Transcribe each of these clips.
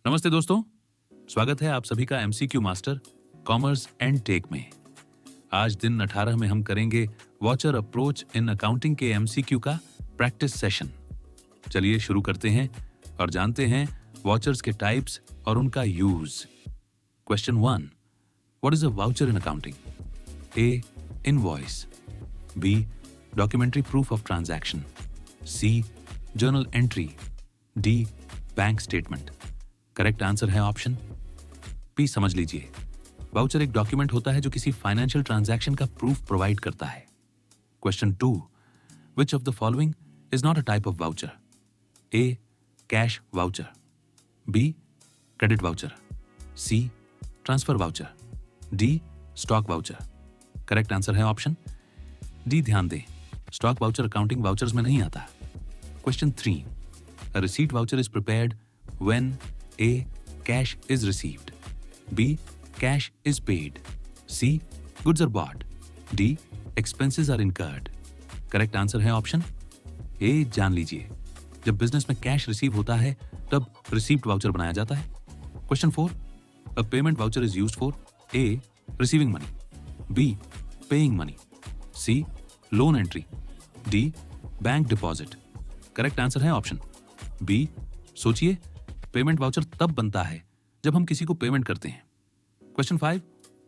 नमस्ते दोस्तों, स्वागत है आप सभी का MCQ master commerce and tech में। आज दिन 18 में हम करेंगे वॉचर अप्रोच इन अकाउंटिंग के एमसीक्यू का प्रैक्टिस सेशन। चलिए शुरू करते हैं और जानते हैं वॉचर्स के टाइप्स और उनका use. Question 1, what is a voucher in accounting? A, invoice. B, documentary proof of transaction. C, journal entry. D, bank statement. Correct answer है ऑप्शन पी। समझ लीजिए, वाउचर एक डॉक्यूमेंट होता है जो किसी फाइनेंशियल ट्रांजैक्शन का प्रूफ प्रोवाइड करता है। Question 2, which of the following is not a type of voucher? A, cash voucher. B, credit voucher. C, transfer voucher. D, stock voucher. Correct answer है option D. ध्यान दें, stock voucher accounting vouchers में नहीं आता। Question 3, a receipt voucher is prepared when A, cash is received. B, cash is paid. C, goods are bought. D, expenses are incurred. Correct answer है option ए। जान लीजिए, जब business में cash receive होता है तब रिसीप्ट वाउचर बनाया जाता है। Question 4, a payment voucher is used for A, receiving money. B, paying money. C, loan entry. D, bank deposit. Correct answer है ऑप्शन बी। सोचिए, पेमेंट वाउचर तब बनता है जब हम किसी को पेमेंट करते हैं। Question 5,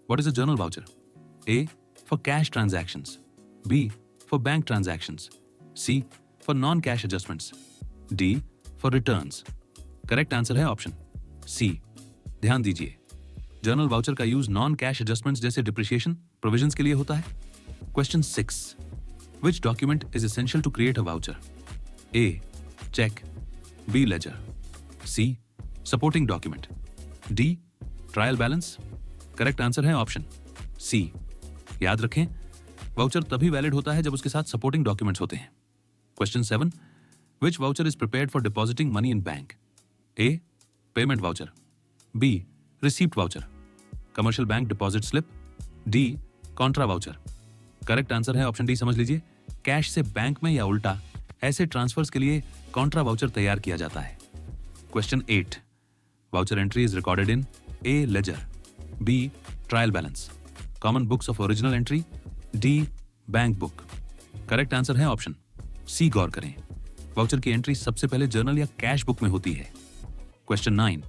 what is a journal voucher? A, for cash transactions. B, for bank transactions. C, for non cash adjustments. D, for returns. Correct answer है ऑप्शन सी। ध्यान दीजिए, जर्नल वाउचर का यूज नॉन कैश एडजस्टमेंट्स जैसे depreciation provisions के लिए होता है। Question 6, which document is essential to create a voucher? A, cheque. B, ledger. C, supporting document. D, trial balance. Correct answer है option सी। याद रखें, वाउचर तभी वैलिड होता है जब उसके साथ सपोर्टिंग डॉक्यूमेंट्स होते हैं। Question 7, which voucher is prepared for depositing money in bank? A, payment voucher. B, receipt voucher. Commercial bank deposit slip. D, contra voucher. Correct answer है ऑप्शन डी। समझ लीजिए, कैश से बैंक में या उल्टा ऐसे ट्रांसफर्स के लिए कॉन्ट्रा वाउचर तैयार किया जाता है। Question 8, voucher entry is recorded in A, ledger. B, trial balance. Common books of original entry. D, bank book. Correct answer है ऑप्शन सी। गौर करें, वाउचर की एंट्री सबसे पहले जर्नल या कैश बुक में होती है। Question 9,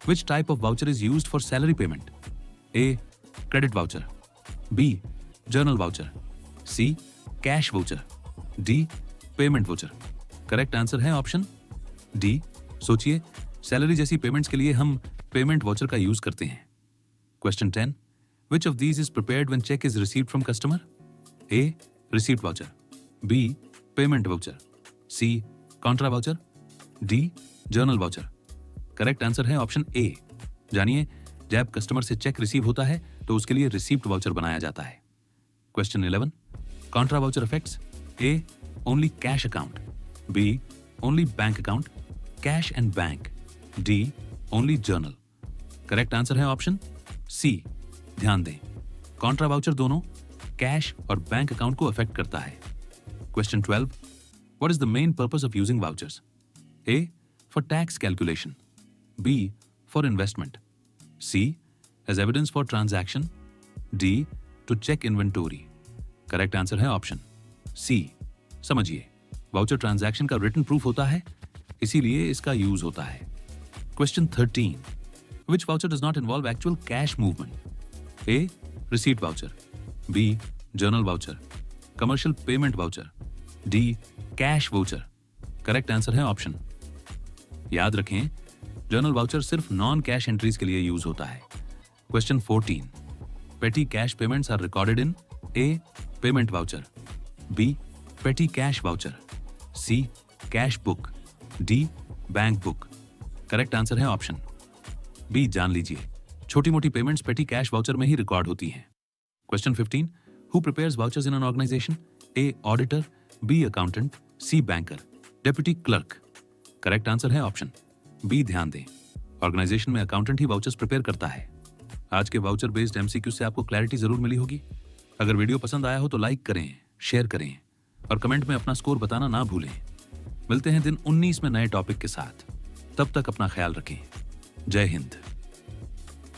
which type of voucher is used for salary payment? A, credit voucher. B, journal voucher. C, cash voucher. D, payment voucher. Correct answer है ऑप्शन डी। सोचिए, salary जैसी payments के लिए हम पेमेंट वाउचर का यूज करते हैं। Question 10, which of these is prepared when cheque is received from customer? A, receipt voucher. B, payment voucher. C, contra voucher. D, journal voucher. Correct answer है option A. जानिए, जब customer से check receive होता है तो उसके लिए receipt voucher बनाया जाता है। Question 11, contra voucher affects A, only cash account. B, only bank account, cash and bank. D, only journal. Correct answer है ऑप्शन सी। ध्यान दें, कॉन्ट्रा वाउचर दोनों कैश और बैंक अकाउंट को अफेक्ट करता है। Question 12, what is the main purpose of using vouchers? A, for tax calculation. B, for investment. C, as evidence for transaction. D, to check inventory. Correct answer है option C. समझिए, voucher transaction का written proof होता है, इसीलिए इसका use होता है। Question 13, which voucher does not involve actual cash movement? A, receipt voucher. B, journal voucher. Commercial payment voucher. D, cash voucher. Correct answer है ऑप्शन। याद रखें, जर्नल वाउचर सिर्फ नॉन कैश एंट्रीज के लिए यूज होता है। Question 14, petty cash payments are recorded in A, payment voucher. B, petty cash voucher. C, cash book. D, bank book. Correct answer है option B. जान लीजिए, छोटी मोटी पेमेंट्स पेटी कैश वाउचर में ही रिकॉर्ड होती हैं। Question 15, who prepares vouchers in an organisation? A, auditor. B, accountant. C, banker. Deputy clerk. Correct answer है ऑप्शन बी। ध्यान दें, ऑर्गेनाइजेशन में अकाउंटेंट ही वाउचर्स प्रिपेयर करता है। आज के वाउचर बेस्ड एमसीक्यू से आपको क्लैरिटी जरूर मिली होगी। अगर वीडियो पसंद आया हो तो लाइक करें, शेयर करें और कमेंट में अपना स्कोर बताना ना भूलें। मिलते हैं दिन 19 में नए टॉपिक के साथ। तब तक अपना ख्याल रखें। जय हिंद।